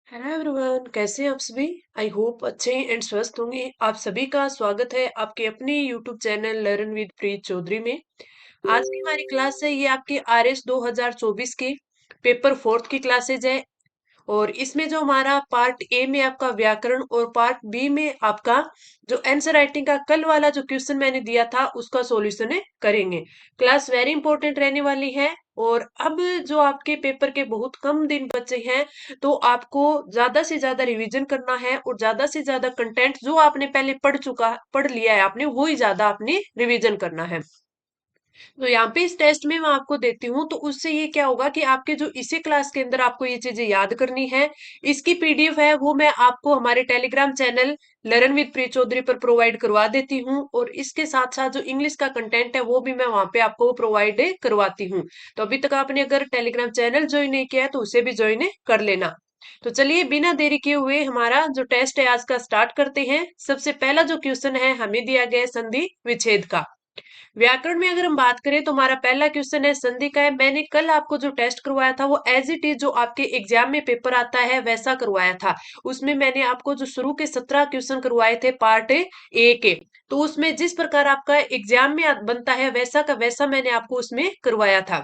Hello everyone, कैसे हैं आप सभी। आई होप अच्छे एंड स्वस्थ होंगे। आप सभी का स्वागत है आपके अपने यूट्यूब चैनल लर्न विद प्रीत चौधरी में। आज की हमारी क्लास है, ये आपके आरएस 2024 की पेपर फोर्थ की क्लासेज है। और इसमें जो हमारा पार्ट ए में आपका व्याकरण और पार्ट बी में आपका जो आंसर राइटिंग का कल वाला जो क्वेश्चन मैंने दिया था उसका सॉल्यूशन है करेंगे। क्लास वेरी इंपॉर्टेंट रहने वाली है। और अब जो आपके पेपर के बहुत कम दिन बचे हैं, तो आपको ज्यादा से ज्यादा रिवीजन करना है और ज्यादा से ज्यादा कंटेंट जो आपने पहले पढ़ लिया है आपने, वो ही ज्यादा आपने रिवीजन करना है। तो यहाँ पे इस टेस्ट में मैं आपको देती हूँ, तो उससे ये क्या होगा कि आपके जो इसी क्लास के अंदर आपको ये चीजें याद करनी है। इसकी पीडीएफ है वो मैं आपको हमारे टेलीग्राम चैनल लर्न विद प्रीत चौधरी पर प्रोवाइड करवा देती हूँ। और इसके साथ साथ जो इंग्लिश का कंटेंट है वो भी मैं वहां पे आपको प्रोवाइड करवाती हूँ। तो अभी तक आपने अगर टेलीग्राम चैनल ज्वाइन नहीं किया है तो उसे भी ज्वाइन कर लेना। तो चलिए बिना देरी किए हुए हमारा जो टेस्ट है आज का स्टार्ट करते हैं। सबसे पहला जो क्वेश्चन है हमें दिया गया है संधि विच्छेद का। व्याकरण में अगर हम बात करें तो हमारा पहला क्वेश्चन है संधि का है। मैंने कल आपको जो टेस्ट करवाया था वो एज इट इज जो आपके एग्जाम में पेपर आता है वैसा करवाया था। उसमें मैंने आपको जो शुरू के 17 क्वेश्चन करवाए थे पार्ट ए के, तो उसमें जिस प्रकार आपका एग्जाम में बनता है वैसा का वैसा मैंने आपको उसमें करवाया था,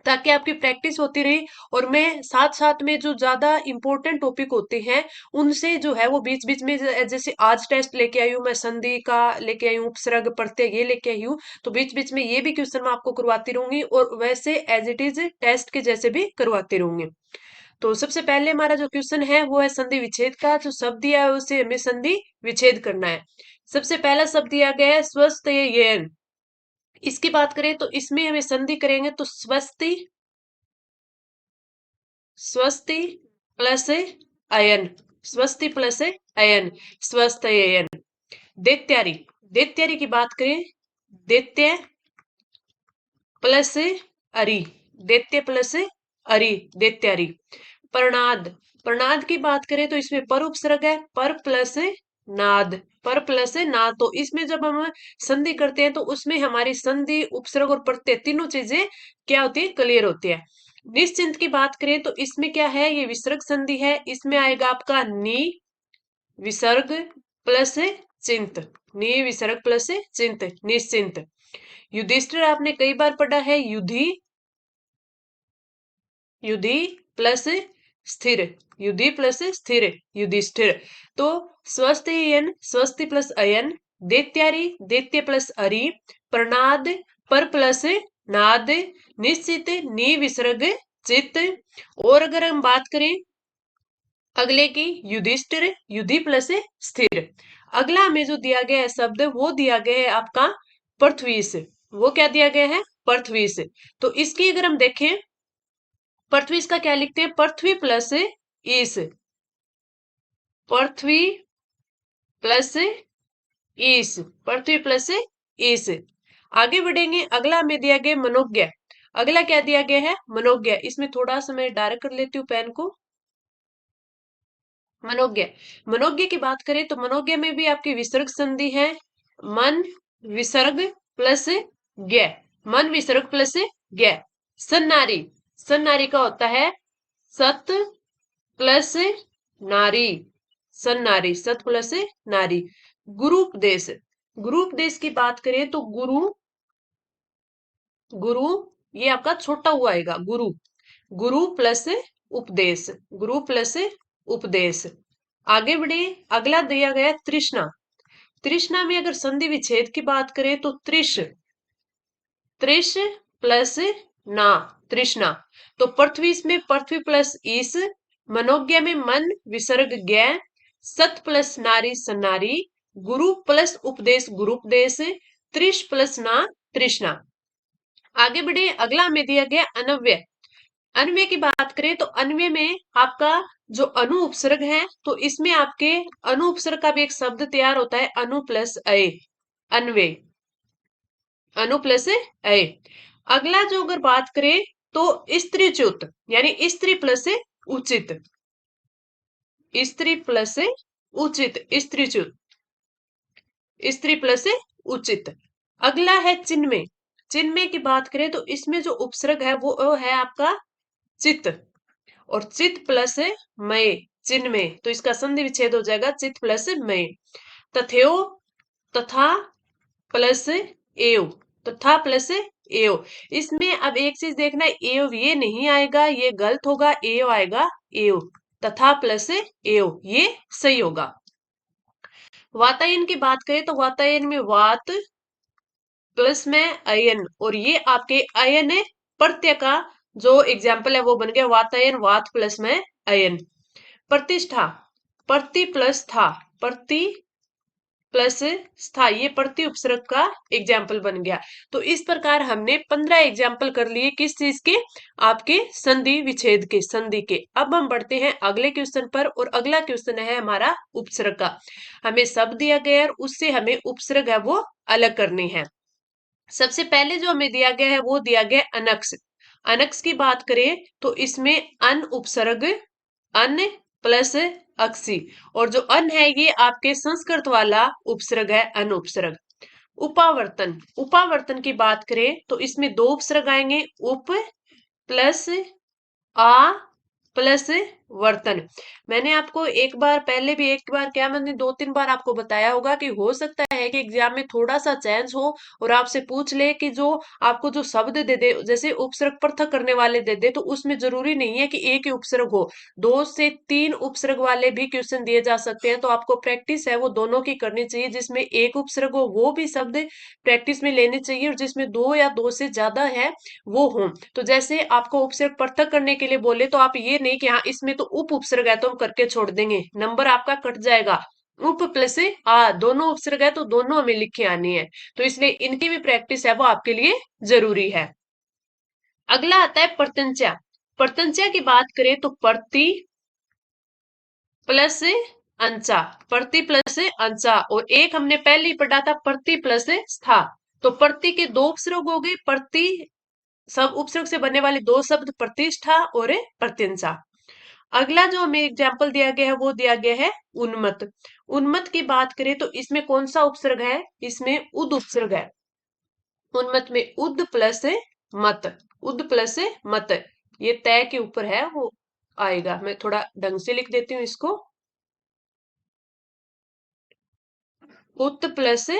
ताकि आपकी प्रैक्टिस होती रही। और मैं साथ साथ में जो ज्यादा इंपॉर्टेंट टॉपिक होते हैं उनसे जो है वो बीच बीच में जैसे आज टेस्ट लेके आई हूँ, मैं संधि का लेके आई हूँ, उपसर्ग प्रत्यय ये लेके आई हूँ, तो बीच बीच में ये भी क्वेश्चन मैं आपको करवाती रहूंगी और वैसे एज इट इज टेस्ट के जैसे भी करवाती रहूंगी। तो सबसे पहले हमारा जो क्वेश्चन है वो है संधि विच्छेद का। जो शब्द दिया है उसे हमें संधि विच्छेद करना है। सबसे पहला शब्द दिया गया है स्वस्थ इसकी बात करें तो इसमें हमें संधि करेंगे तो स्वस्ति, स्वस्ति प्लस अयन, स्वस्ति प्लस अयन, स्वस्थ अयन। दैत्यारी, दैत्यारी की बात करें दैत्य प्लस अरि, दैत्य प्लस अरि, दैत्यारी। प्रणाद, प्रणाद की बात करें तो इसमें पर उपसर्ग है, पर प्लस नाद, पर प्लस नाद। तो इसमें जब हम संधि करते हैं तो उसमें हमारी संधि उपसर्ग और प्रत्यय तीनों चीजें क्या होती है, क्लियर होती है। निश्चिंत की बात करें तो इसमें क्या है, ये विसर्ग संधि है। इसमें आएगा आपका नी विसर्ग प्लस चिंत, नी विसर्ग प्लस चिंत, निश्चिंत। युधिष्ठिर आपने कई बार पढ़ा है, युधि, युधि प्लस स्थिर, युधि प्लस स्थिर, युधिष्ठिर। तो स्वस्थ अयन, स्वस्ति प्लस अयन, दैत्यारी, दैत्य प्लस अरि, प्रणाद, पर प्लस नाद, निश्चित, नी विसर्ग चित। और अगर हम बात करें अगले की, युधिष्ठिर, युधि प्लस स्थिर। अगला हमें जो दिया गया है शब्द वो दिया गया है आपका पृथ्वीस। वो क्या दिया गया है, पृथ्वीस। तो इसकी अगर हम देखें पृथ्वी का क्या लिखते हैं, पृथ्वी प्लस ईस, पृथ्वी प्लस ईस, पृथ्वी प्लस ईस। आगे बढ़ेंगे, अगला हमें दिया गया मनोज्ञ। अगला क्या दिया गया है, मनोज्ञ। इसमें थोड़ा सा मैं डार्क कर लेती हूँ पेन को। मनोज्ञ, मनोज्ञ की बात करें तो मनोज्ञ में भी आपकी विसर्ग संधि है, मन विसर्ग प्लस ज्ञ, मन विसर्ग प्लस ज्ञ। सन्नारी, सन्नारी का होता है सत प्लस नारी, सन्नारी, सत प्लस नारी। गुरुपदेश, गुरुपदेश की बात करें तो गुरु, गुरु ये आपका छोटा हुआ आएगा गुरु, गुरु प्लस उपदेश, गुरु प्लस उपदेश। आगे बढ़े, अगला दिया गया तृष्णा। तृष्णा में अगर संधि विच्छेद की बात करें तो त्रिश, त्रिश प्लस ना, तृष्णा। तो पृथ्वी में पृथ्वी प्लस ईस, मनोज्ञ में मन विसर्ग ज्ञ, सत प्लस नारी सन्नारी, गुरु प्लस उपदेश गुरुपदेश, त्रिश प्लस ना तृष्णा। आगे बढ़े, अगला हमें दिया गया अनव्य। अन्वय की बात करें तो अन्वय में आपका जो अनु उपसर्ग है तो इसमें आपके अनु उपसर्ग का भी एक शब्द तैयार होता है, अनु प्लस अय, अन्वय, अनु प्लस अय। अगला जो अगर बात करें तो स्त्रीच्युत, यानी स्त्री प्लस उचित, स्त्री प्लस उचित, स्त्रीच्युत, स्त्री प्लस उचित। अगला है चिन्मय। चिन्मय की बात करें तो इसमें जो उपसर्ग है वो है आपका चित, और चित प्लस मय, चिन्ह में, तो इसका संधि विच्छेद हो जाएगा चित प्लस में। तथ्यो, तथा प्लस एव, तथा प्लस एव। इसमें अब एक चीज देखना है, एव ये नहीं आएगा, ये गलत होगा, एव आएगा एव। तथा प्लस एव ये सही होगा। वातायन की बात करें तो वातायन में वात प्लस में अयन, और ये आपके अयन प्रत्यय का जो एग्जाम्पल है वो बन गया वातायन वात प्लस में अयन। प्रतिष्ठा, प्रति प्लस था, प्रति प्लस स्था, ये प्रति उपसर्ग का एग्जाम्पल बन गया। तो इस प्रकार हमने 15 एग्जाम्पल कर लिए किस चीज के, आपके संधि विच्छेद के, संधि के। अब हम बढ़ते हैं अगले क्वेश्चन पर, और अगला क्वेश्चन है हमारा उपसर्ग का। हमें शब्द दिया गया है, उससे हमें उपसर्ग है वो अलग करनी है। सबसे पहले जो हमें दिया गया है वो दिया गया अनक्स। अनक्स की बात करें तो इसमें अन उपसर्ग, अन प्लस अक्सी, और जो अन है ये आपके संस्कृत वाला उपसर्ग है, अन उपसर्ग। उपावर्तन, उपावर्तन की बात करें तो इसमें दो उपसर्ग आएंगे, उप प्लस आ प्लस वर्तन। मैंने आपको एक बार पहले भी, एक बार क्या, मैंने 2-3 बार आपको बताया होगा कि हो सकता है कि एग्जाम में थोड़ा सा चेंज हो और आपसे पूछ ले कि जो आपको जो शब्द दे दे, जैसे उपसर्ग पृथक करने वाले दे दे, तो उसमें जरूरी नहीं है कि एक ही उपसर्ग हो, 2 से 3 उपसर्ग वाले भी क्वेश्चन दिए जा सकते हैं। तो आपको प्रैक्टिस है वो दोनों की करनी चाहिए, जिसमें एक उपसर्ग हो वो भी शब्द प्रैक्टिस में लेने चाहिए, और जिसमें 2 या 2 से ज्यादा है वो हो। तो जैसे आपको उपसर्ग पृथक करने के लिए बोले तो आप ये नहीं कि हाँ इसमें तो उप उपसर्ग है तो हम करके छोड़ देंगे, नंबर आपका कट जाएगा। उप प्लस आ दोनों उपसर्ग है तो दोनों हमें लिख के आनी है, तो इसलिए इनकी भी प्रैक्टिस है वो आपके लिए जरूरी है। अगला आता है प्रत्यंचा। प्रत्यंचा की बात करें तो प्रति प्लस अंचा, प्रति प्लस अंचा, और एक हमने पहले ही पढ़ा था प्रति प्लस स्था। तो प्रति के दो उपसर्ग हो गए, प्रति सब उपसर्ग से बनने वाले दो शब्द प्रतिष्ठा और प्रत्यंचा। अगला जो हमें एग्जाम्पल दिया गया है वो दिया गया है उन्मत्त। उन्मत्त की बात करें तो इसमें कौन सा उपसर्ग है, इसमें उद उपसर्ग है। उन्मत्त में उद प्लस मत, उद प्लस मत, ये तय के ऊपर है वो आएगा। मैं थोड़ा ढंग से लिख देती हूँ इसको, उत प्लस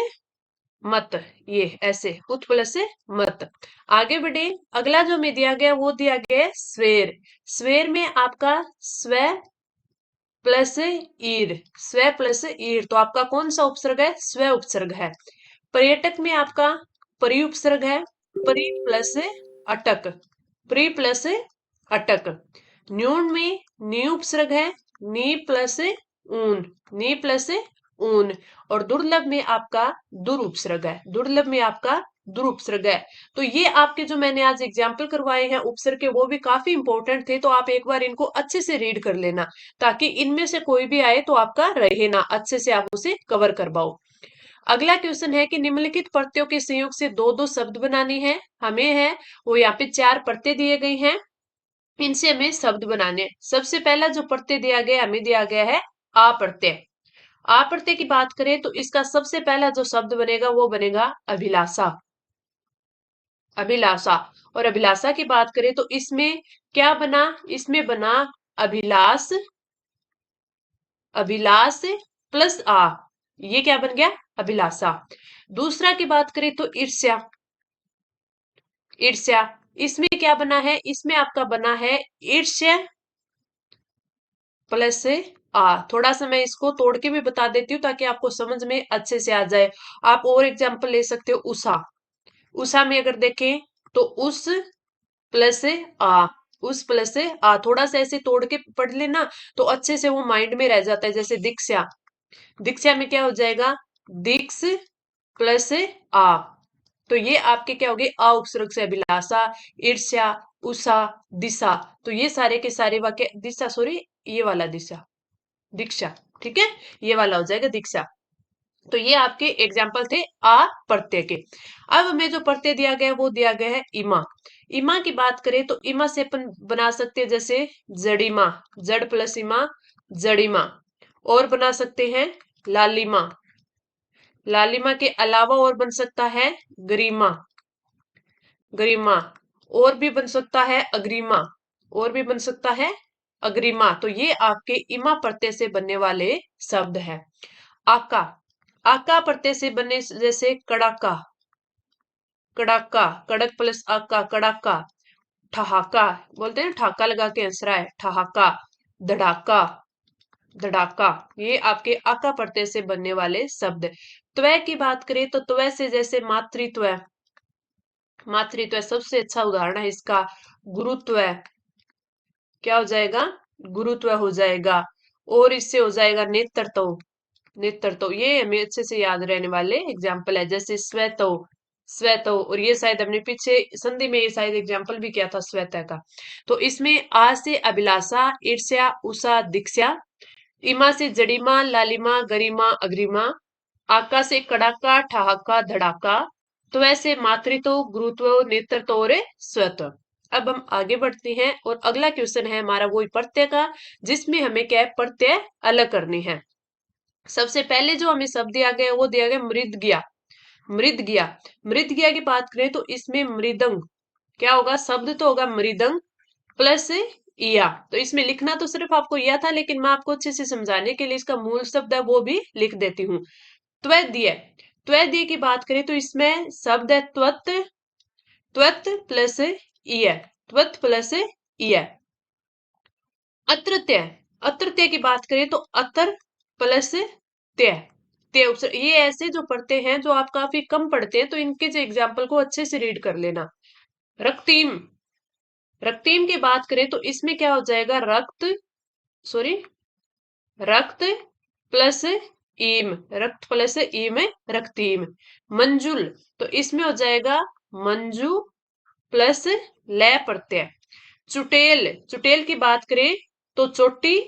मत, ये ऐसे उत प्लस मत। आगे बढ़े, अगला जो हमें दिया गया वो दिया गया है स्वेर। स्वेर में आपका स्व प्लस ईर, स्व प्लस ईर, तो आपका कौन सा उपसर्ग है, स्व उपसर्ग है। पर्यटक में आपका परि उपसर्ग है, परि प्लस अटक, प्रि प्लस अटक। न्यून में नी उपसर्ग है, नी प्लस ऊन, नी प्लस ऊन। और दुर्लभ में आपका दुर उपसर्ग है, दुर्लभ में आपका दुर उपसर्ग है। तो ये आपके जो मैंने आज एग्जाम्पल करवाए हैं उपसर्ग के वो भी काफी इंपॉर्टेंट थे, तो आप एक बार इनको अच्छे से रीड कर लेना, ताकि इनमें से कोई भी आए तो आपका रहे ना, अच्छे से आप उसे कवर कर पाओ। अगला क्वेश्चन है कि निम्नलिखित प्रत्ययों के संयोग से दो दो शब्द बनाने हैं हमें, है वो यहाँ पे 4 प्रत्यय दिए गए हैं, इनसे हमें शब्द बनाने हैं। सबसे पहला जो प्रत्यय दिया गया हमें दिया गया है आ प्रत्यय। आ प्रत्यय की बात करें तो इसका सबसे पहला जो शब्द बनेगा वो बनेगा अभिलाषा, अभिलाषा। और अभिलाषा की बात करें तो इसमें क्या बना, इसमें बना अभिलाष, अभिलाष प्लस आ, ये क्या बन गया अभिलाषा। दूसरा की बात करें तो ईर्ष्या, ईर्ष्या, इसमें क्या बना है, इसमें आपका बना है ईर्ष्या प्लस आ। थोड़ा सा मैं इसको तोड़ के भी बता देती हूँ ताकि आपको समझ में अच्छे से आ जाए। आप और एग्जांपल ले सकते हो, उषा, उषा में अगर देखें तो उस प्लस आ, उस प्लस आ, थोड़ा सा ऐसे तोड़ के पढ़ लेना तो अच्छे से वो माइंड में रह जाता है। जैसे दीक्षा, दीक्षा में क्या हो जाएगा, दीक्ष प्लस आ, तो ये आपके क्या हो गए आ उपसर्ग से अभिलाषा, ईर्ष्या, उषा, दिशा। तो ये सारे के सारे वाक्य, दिशा सॉरी ये वाला दिशा, दीक्षा, ठीक है, ये वाला हो जाएगा दीक्षा। तो ये आपके एग्जाम्पल थे आ प्रत्यय के। अब हमें जो प्रत्यय दिया गया है वो दिया गया है इमा। इमा की बात करें तो इमा से अपन बना सकते हैं जैसे जड़ीमा, जड़ प्लस इमा जड़ीमा। और बना सकते हैं लालिमा, लालिमा के अलावा और बन सकता है गरिमा, गरिमा। और भी बन सकता है अग्रिमा, और भी बन सकता है अग्रिमा, तो ये आपके इमा प्रत्यय से बनने वाले शब्द हैं। आका, आका प्रत्यय से बने जैसे कड़ाका, कड़ाका, कड़क प्लस आका, कड़ाका। ठहाका, बोलते हैं ठहाका लगा के आंसर है, ठहाका। धड़ाका, धड़ाका, ये आपके आका प्रत्यय से बनने वाले शब्द। त्वय की बात करें तो त्वय से जैसे मातृत्व, मातृत्व सबसे अच्छा उदाहरण है इसका। गुरुत्व, क्या हो जाएगा, गुरुत्व हो जाएगा। और इससे हो जाएगा नेतृत्व, नेतृत्व, ये हमें अच्छे से याद रहने वाले एग्जाम्पल है। जैसे स्वतः, स्वतः, और ये शायद हमने पीछे संधि में ये शायद एग्जाम्पल भी किया था स्वतः का। तो इसमें आ से अभिलाषा, ईर्ष्या, उषा, दीक्षा। इमा से जड़िमा, लालिमा, गरिमा, अग्रिमा। आका से कड़ाका, ठहाका, धड़ाका। त्व से मातृत्व, गुरुत्व, नेतृत्व और स्वत्व। अब हम आगे बढ़ते हैं और अगला क्वेश्चन है हमारा वही प्रत्यय का, जिसमें हमें क्या है, प्रत्यय अलग करने हैं। सबसे पहले जो हमें शब्द दिया गया वो दिया गया मृदगिया, मृदगिया। मृदगिया की बात करें तो इसमें मृदंग, क्या होगा, शब्द तो होगा मृदंग प्लस इया। तो इसमें लिखना तो सिर्फ आपको यह था, लेकिन मैं आपको अच्छे से समझाने के लिए इसका मूल शब्द है वो भी लिख देती हूँ। त्वद्य, त्वद्य की बात करें तो इसमें शब्द है त्वत, त्वत प्लस इय, त्वत प्लस इय। अत्रत्य, अत्रत्य की बात करें तो अतर प्लस त्य, त्य उपसर्ग। ये ऐसे जो पढ़ते हैं जो आप काफी कम पढ़ते हैं, तो इनके जो एग्जाम्पल को अच्छे से रीड कर लेना। रक्तीम, रक्तीम की बात करें तो इसमें क्या हो जाएगा, रक्त, सॉरी, रक्त प्लस ईम, रक्त प्लस ईम, रक्तीम। मंजुल, तो इसमें हो जाएगा मंजू प्लस लय प्रत्यय। चुटेल, चुटेल की बात करें तो चोटी,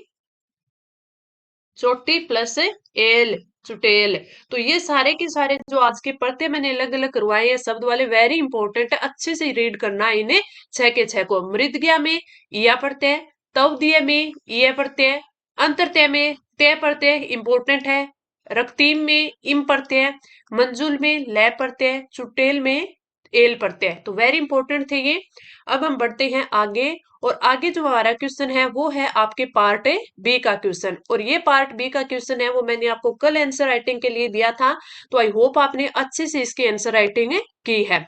चोटी प्लस एल, चुटेल। तो ये सारे के सारे जो आज के पढ़ते मैंने अलग अलग करवाए हैं शब्द वाले, वेरी इंपॉर्टेंट है, अच्छे से रीड करना है इन्हें छह के छह को। मृदगिया में या पढ़ते हैं, तवदिया में ये पढ़ते हैं, अंतरतय में तय पढ़ते हैं, इंपॉर्टेंट है। रक्तीम में इम पढ़ते हैं, मंजुल में लय पढ़ते हैं, चुटेल में एल पढ़ते हैं। तो वेरी इंपॉर्टेंट थे ये। अब हम बढ़ते हैं आगे, और आगे जो हमारा क्वेश्चन है वो है आपके पार्ट बी का क्वेश्चन। और ये पार्ट बी का क्वेश्चन है वो मैंने आपको कल आंसर राइटिंग के लिए दिया था, तो आई होप आपने अच्छे से इसकी आंसर राइटिंग की है।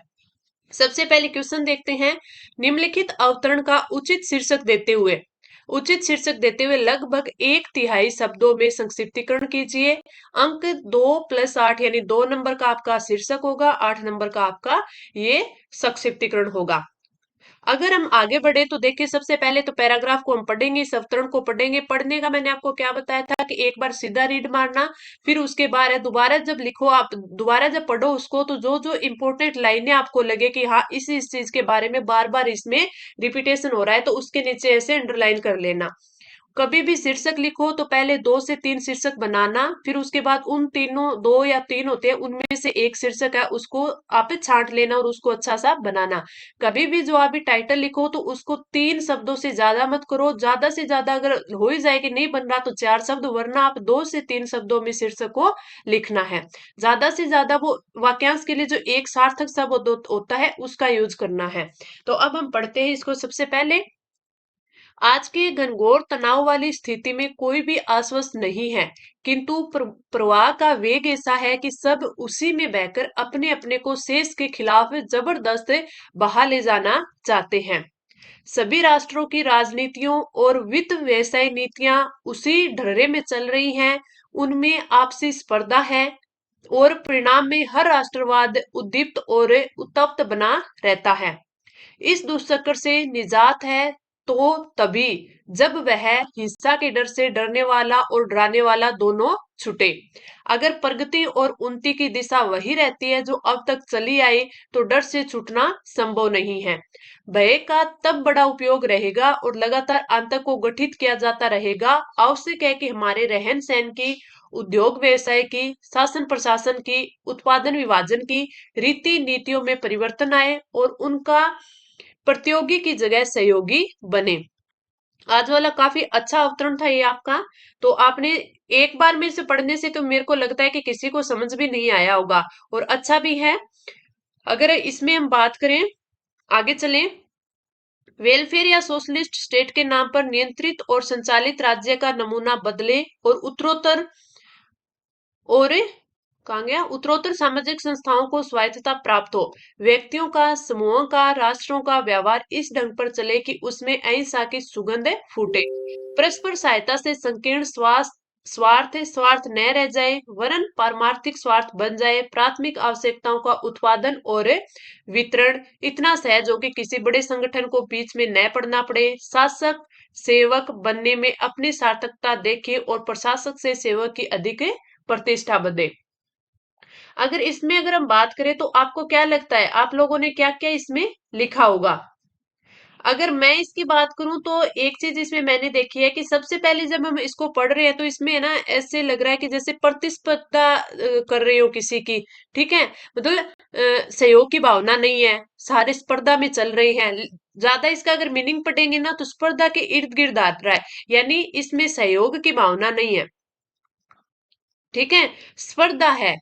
सबसे पहले क्वेश्चन देखते हैं। निम्नलिखित अवतरण का उचित शीर्षक देते हुए, उचित शीर्षक देते हुए लगभग 1/3 शब्दों में संक्षिप्तीकरण कीजिए। अंक 2+8 यानी 2 नंबर का आपका शीर्षक होगा, 8 नंबर का आपका ये संक्षिप्तीकरण होगा। अगर हम आगे बढ़े तो देखिए, सबसे पहले तो पैराग्राफ को हम पढ़ेंगे, इस अवतरण को पढ़ेंगे। पढ़ने का मैंने आपको क्या बताया था कि एक बार सीधा रीड मारना, फिर उसके बाद दोबारा जब लिखो, आप दोबारा जब पढ़ो उसको, तो जो जो इंपॉर्टेंट लाइनें आपको लगे कि हाँ इस चीज के बारे में बार बार इसमें रिपीटेशन हो रहा है, तो उसके नीचे ऐसे अंडरलाइन कर लेना। कभी भी शीर्षक लिखो तो पहले 2 से 3 शीर्षक बनाना, फिर उसके बाद उन तीनों, 2 या 3 होते हैं उनमें से एक शीर्षक है उसको आप छांट लेना और उसको अच्छा सा बनाना। कभी भी जो आप टाइटल लिखो तो उसको 3 शब्दों से ज्यादा मत करो, ज्यादा से ज्यादा अगर हो ही जाए कि नहीं बन रहा तो 4 शब्द, वरना आप 2 से 3 शब्दों में शीर्षक को लिखना है। ज्यादा से ज्यादा वो वाक्यांश के लिए जो एक सार्थक शब्द होता है उसका यूज करना है। तो अब हम पढ़ते हैं इसको। सबसे पहले, आज के घनघोर तनाव वाली स्थिति में कोई भी आश्वस्त नहीं है, किंतु प्रवाह का वेग ऐसा है कि सब उसी में बहकर अपने अपने को शेष के खिलाफ जबरदस्त बहा ले जाना चाहते हैं। सभी राष्ट्रों की राजनीतियों और वित्त व्यवसाय नीतियां उसी ढर्रे में चल रही हैं, उनमें आपसी स्पर्धा है, और परिणाम में हर राष्ट्रवाद उद्दीप्त और उत्तप्त बना रहता है। इस दुष्चक्र से निजात है तो तभी जब वह हिंसा के डर से डरने वाला और डराने वाला दोनों छूटे। अगर प्रगति और उन्नति की दिशा वही रहती है जो अब तक चली आई, तो डर से छूटना संभव नहीं है। भय का तब बड़ा उपयोग रहेगा और लगातार आतंक को गठित किया जाता रहेगा। आवश्यक है कि हमारे रहन सहन की, उद्योग व्यवसाय की, शासन प्रशासन की, उत्पादन विभाजन की रीति नीतियों में परिवर्तन आए और उनका प्रतियोगी की जगह सहयोगी बने। आज वाला काफी अच्छा अवतरण था ये आपका। तो आपने एक बार में से पढ़ने से तो मेरे को लगता है कि किसी को समझ भी नहीं आया होगा, और अच्छा भी है। अगर इसमें हम बात करें, आगे चलें, वेलफेयर या सोशलिस्ट स्टेट के नाम पर नियंत्रित और संचालित राज्य का नमूना बदले और और कहा गया उत्तरोत्तर सामाजिक संस्थाओं को स्वायत्तता प्राप्त हो। व्यक्तियों का, समूहों का, राष्ट्रों का व्यवहार इस ढंग पर चले कि उसमें अहिंसा की सुगंध फूटे। परस्पर सहायता से संकीर्ण स्वार्थ न रह जाए, वरन पारमार्थिक स्वार्थ बन जाए। प्राथमिक आवश्यकताओं का उत्पादन और वितरण इतना सहज हो कि किसी बड़े संगठन को बीच में न पड़ना पड़े। शासक सेवक बनने में अपनी सार्थकता देखे और प्रशासक से सेवक की अधिक प्रतिष्ठा बढ़े। अगर हम बात करें तो आपको क्या लगता है, आप लोगों ने क्या क्या इसमें लिखा होगा? अगर मैं इसकी बात करूं तो एक चीज इसमें मैंने देखी है कि सबसे पहले जब हम इसको पढ़ रहे हैं तो इसमें ना ऐसे लग रहा है कि जैसे प्रतिस्पर्धा कर रहे हो किसी की। ठीक है, मतलब सहयोग की भावना नहीं है, सारे स्पर्धा में चल रहे हैं। ज्यादा इसका अगर मीनिंग पढ़ेंगे ना तो स्पर्धा के इर्द गिर्द आ रहा है, यानी इसमें सहयोग की भावना नहीं है। ठीक है, स्पर्धा है।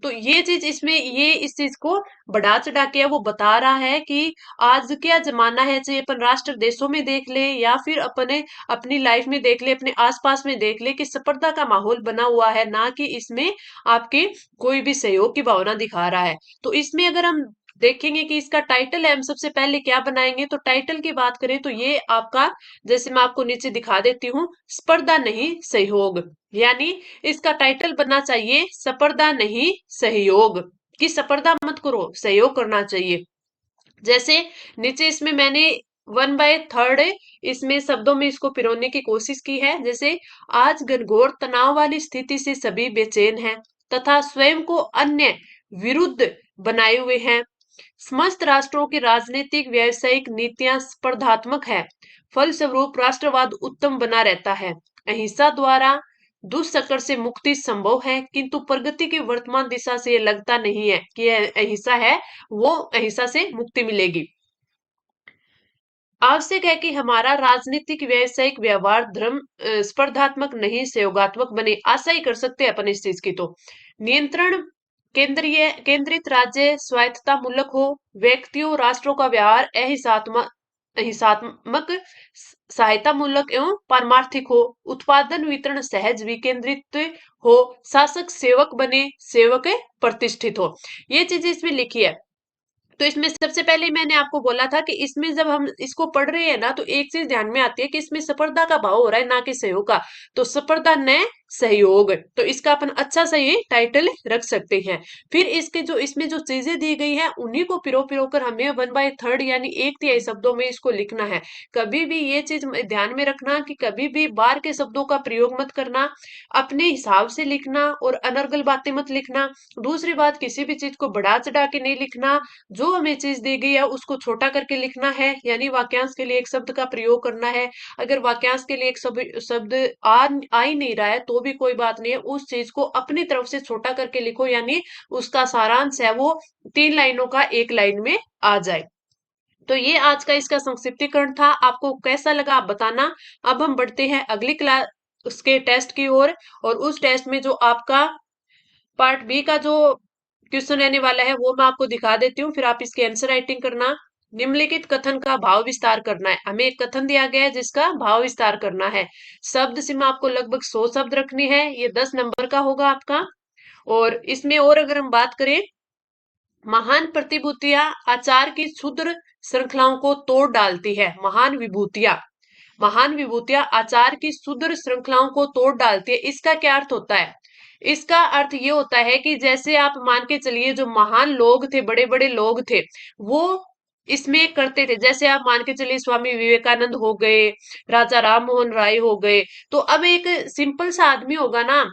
तो ये चीज इसमें ये इस चीज को बढ़ा चढ़ा के वो बता रहा है कि आज क्या जमाना है, चाहे अपन राष्ट्र देशों में देख ले या फिर अपने अपनी लाइफ में देख ले, अपने आसपास में देख ले, कि स्पर्धा का माहौल बना हुआ है, ना कि इसमें आपके कोई भी सहयोग की भावना दिखा रहा है। तो इसमें अगर हम देखेंगे कि इसका टाइटल है, हम सबसे पहले क्या बनाएंगे, तो टाइटल की बात करें तो ये आपका, जैसे मैं आपको नीचे दिखा देती हूँ, स्पर्धा नहीं सहयोग, यानी इसका टाइटल बनना चाहिए स्पर्धा नहीं सहयोग, कि स्पर्धा मत करो, सहयोग करना चाहिए। जैसे नीचे इसमें मैंने 1/3 इसमें शब्दों में इसको पिरोने की कोशिश की है। जैसे आज घनघोर तनाव वाली स्थिति से सभी बेचैन हैं तथा स्वयं को अन्य विरुद्ध बनाए हुए हैं। समस्त राष्ट्रों की राजनीतिक व्यावसायिक नीतियां स्पर्धात्मक है, फलस्वरूप राष्ट्रवाद उत्तम बना रहता है। अहिंसा द्वारा दुष्चक्र से मुक्ति संभव है, किंतु प्रगति की वर्तमान दिशा से ये लगता नहीं है कि यह अहिंसा है, वो अहिंसा से मुक्ति मिलेगी। आवश्यक है कि हमारा राजनीतिक व्यावसायिक व्यवहार धर्म स्पर्धात्मक नहीं सहयोगात्मक बने। आशा ही कर सकते हैं अपन इस चीज की। तो नियंत्रण केंद्रित राज्य स्वायत्तता मूलक हो, व्यक्तियों राष्ट्रों का व्यवहार अहिंसात्मक अहिंसात्मक सहायता मूलक एवं पारमार्थिक हो, उत्पादन वितरण सहज विकेंद्रित हो, शासक सेवक बने, सेवक प्रतिष्ठित हो। ये चीज इसमें लिखी है। तो इसमें सबसे पहले मैंने आपको बोला था कि इसमें जब हम इसको पढ़ रहे हैं ना तो एक चीज ध्यान में आती है कि इसमें स्पर्धा का भाव हो रहा है, ना कि सहयोग का। तो स्पर्धा न सहयोग, तो इसका अपन अच्छा सा ये टाइटल रख सकते हैं। फिर इसके जो इसमें जो चीजें दी गई है उन्हीं को पिरो पिरो कर हमें 1/3 यानी 1/3 शब्दों में इसको लिखना है। कभी भी ये चीज ध्यान में रखना कि कभी भी बाहर के शब्दों का प्रयोग मत करना, अपने हिसाब से लिखना और अनर्गल बातें मत लिखना। दूसरी बात, किसी भी चीज को बढ़ा चढ़ा के नहीं लिखना। जो हमें चीज दी गई है उसको छोटा करके लिखना है, यानी वाक्यांश के लिए एक शब्द का प्रयोग करना है। अगर वाक्यांश के लिए एक शब्द आ ही नहीं रहा है तो भी कोई बात नहीं है, उस चीज को अपनी तरफ से छोटा करके लिखो, यानी उसका सारांश है वो 3 लाइनों का 1 लाइन में आ जाए। तो ये आज का इसका संक्षिप्तीकरण था। आपको कैसा लगा आप बताना। अब हम बढ़ते हैं अगली क्लास उसके टेस्ट की ओर। और उस टेस्ट में जो आपका पार्ट बी का जो क्वेश्चन रहने वाला है वो मैं आपको दिखा देती हूँ, फिर आप इसकी आंसर राइटिंग करना। निम्नलिखित कथन का भाव विस्तार करना है। हमें एक कथन दिया गया है जिसका भाव विस्तार करना है। शब्द सीमा आपको लगभग 100 शब्द रखनी है, ये 10 नंबर का होगा आपका। और इसमें और अगर हम बात करें, महान प्रतिभूतियां आचार की क्षुद्र श्रृंखलाओं को तोड़ डालती है। महान विभूतियां आचार की क्षुद्र श्रृंखलाओं को तोड़ डालती है। इसका क्या अर्थ होता है? इसका अर्थ ये होता है कि जैसे आप मान के चलिए जो महान लोग थे, बड़े बड़े लोग थे, वो इसमें करते थे। जैसे आप मान के चलिए स्वामी विवेकानंद हो गए, राजा राम मोहन राय हो गए। तो अब एक सिंपल सा आदमी होगा ना,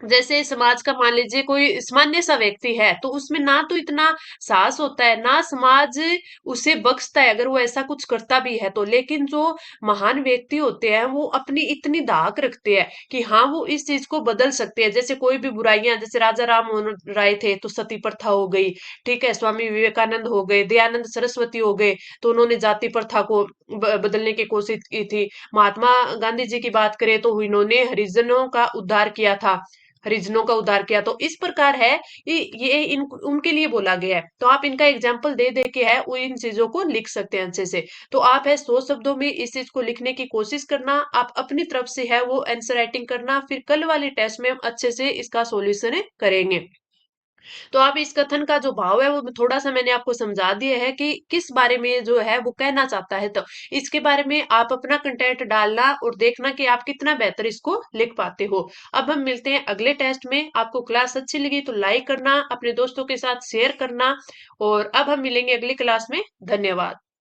जैसे समाज का मान लीजिए कोई सामान्य सा व्यक्ति है, तो उसमें ना तो इतना साहस होता है, ना समाज उसे बख्शता है अगर वो ऐसा कुछ करता भी है तो। लेकिन जो महान व्यक्ति होते हैं वो अपनी इतनी धाक रखते हैं कि हाँ वो इस चीज को बदल सकते हैं। जैसे कोई भी बुराइयां, जैसे राजा राम मोहन राय थे तो सती प्रथा हो गई, ठीक है, स्वामी विवेकानंद हो गए, दयानंद सरस्वती हो गए तो उन्होंने जाति प्रथा को बदलने की कोशिश की थी। महात्मा गांधी जी की बात करें तो इन्होंने हरिजनों का उद्धार किया था। रीजनों का उद्धार किया। तो इस प्रकार है ये इन उनके लिए बोला गया है। तो आप इनका एग्जाम्पल दे दे के है वो इन चीजों को लिख सकते हैं अच्छे से। तो आप है 100 शब्दों में इस चीज को लिखने की कोशिश करना, आप अपनी तरफ से है वो आंसर राइटिंग करना, फिर कल वाले टेस्ट में हम अच्छे से इसका सॉल्यूशन करेंगे। तो आप इस कथन का जो भाव है वो थोड़ा-सा मैंने आपको समझा दिया है कि किस बारे में जो है वो कहना चाहता है। तो इसके बारे में आप अपना कंटेंट डालना और देखना कि आप कितना बेहतर इसको लिख पाते हो। अब हम मिलते हैं अगले टेस्ट में। आपको क्लास अच्छी लगी तो लाइक करना, अपने दोस्तों के साथ शेयर करना और अब हम मिलेंगे अगली क्लास में। धन्यवाद।